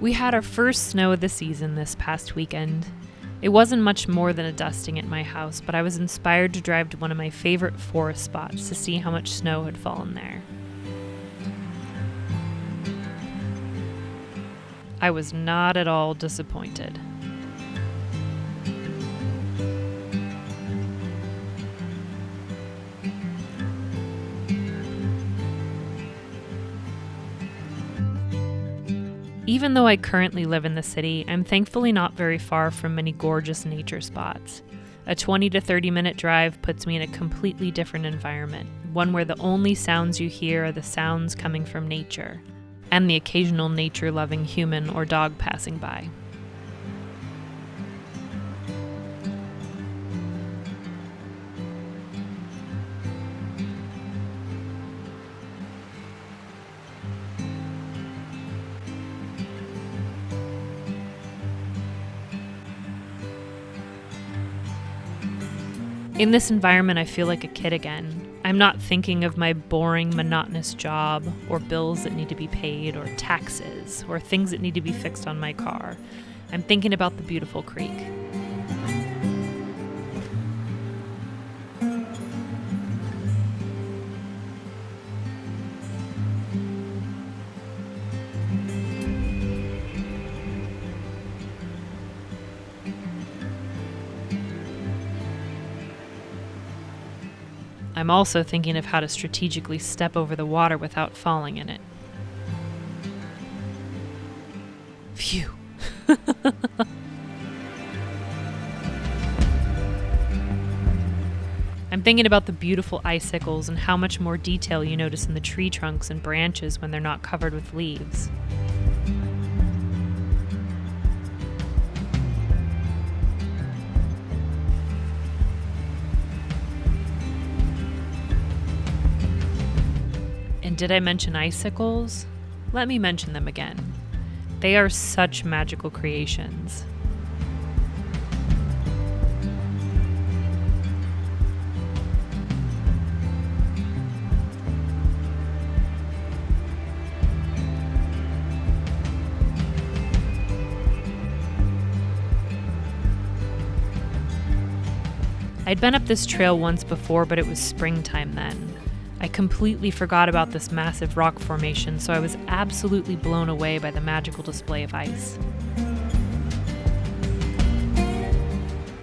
We had our first snow of the season this past weekend. It wasn't much more than a dusting at my house, but I was inspired to drive to one of my favorite forest spots to see how much snow had fallen there. I was not at all disappointed. Even though I currently live in the city, I'm thankfully not very far from many gorgeous nature spots. A 20 to 30 minute drive puts me in a completely different environment, one where the only sounds you hear are the sounds coming from nature, and the occasional nature-loving human or dog passing by. In this environment, I feel like a kid again. I'm not thinking of my boring, monotonous job, or bills that need to be paid, or taxes, or things that need to be fixed on my car. I'm thinking about the beautiful creek. I'm also thinking of how to strategically step over the water without falling in it. Phew. I'm thinking about the beautiful icicles and how much more detail you notice in the tree trunks and branches when they're not covered with leaves. And did I mention icicles? Let me mention them again. They are such magical creations. I'd been up this trail once before, but it was springtime then. I completely forgot about this massive rock formation, so I was absolutely blown away by the magical display of ice.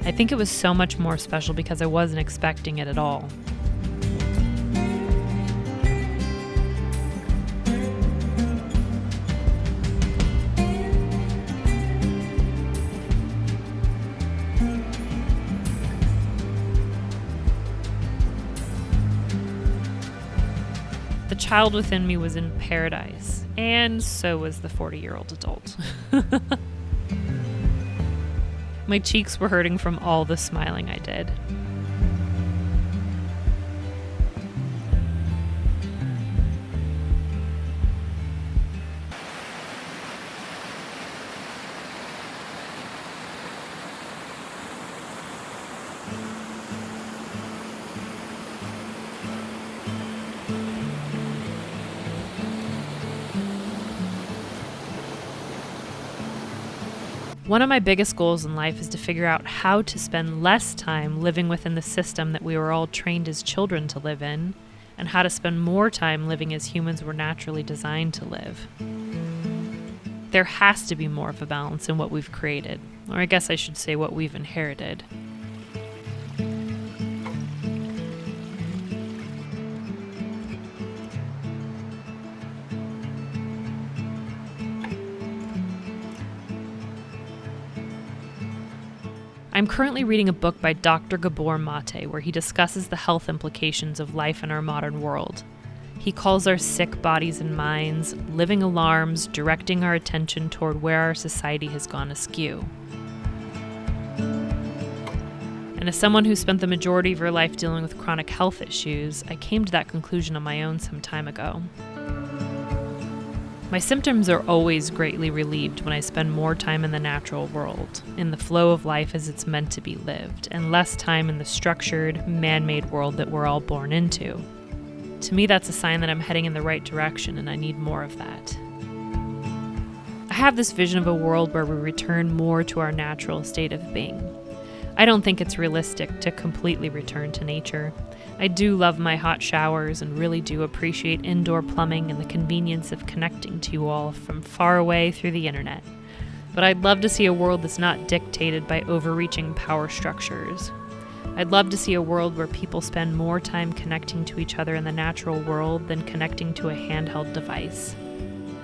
I think it was so much more special because I wasn't expecting it at all. The child within me was in paradise, and so was the 40-year-old adult. My cheeks were hurting from all the smiling I did. One of my biggest goals in life is to figure out how to spend less time living within the system that we were all trained as children to live in, and how to spend more time living as humans were naturally designed to live. There has to be more of a balance in what we've created, or I guess I should say what we've inherited. I'm currently reading a book by Dr. Gabor Mate where he discusses the health implications of life in our modern world. He calls our sick bodies and minds living alarms directing our attention toward where our society has gone askew. And as someone who spent the majority of her life dealing with chronic health issues, I came to that conclusion on my own some time ago. My symptoms are always greatly relieved when I spend more time in the natural world, in the flow of life as it's meant to be lived, and less time in the structured, man-made world that we're all born into. To me, that's a sign that I'm heading in the right direction and I need more of that. I have this vision of a world where we return more to our natural state of being. I don't think it's realistic to completely return to nature. I do love my hot showers and really do appreciate indoor plumbing and the convenience of connecting to you all from far away through the internet. But I'd love to see a world that's not dictated by overreaching power structures. I'd love to see a world where people spend more time connecting to each other in the natural world than connecting to a handheld device.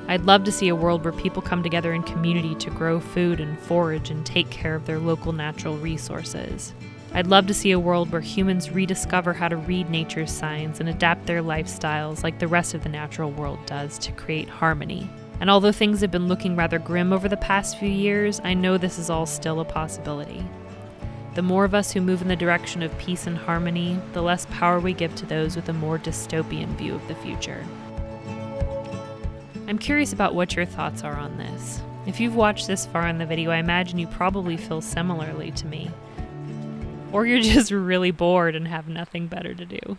I'd love to see a world where people come together in community to grow food and forage and take care of their local natural resources. I'd love to see a world where humans rediscover how to read nature's signs and adapt their lifestyles like the rest of the natural world does to create harmony. And although things have been looking rather grim over the past few years, I know this is all still a possibility. The more of us who move in the direction of peace and harmony, the less power we give to those with a more dystopian view of the future. I'm curious about what your thoughts are on this. If you've watched this far in the video, I imagine you probably feel similarly to me. Or you're just really bored and have nothing better to do.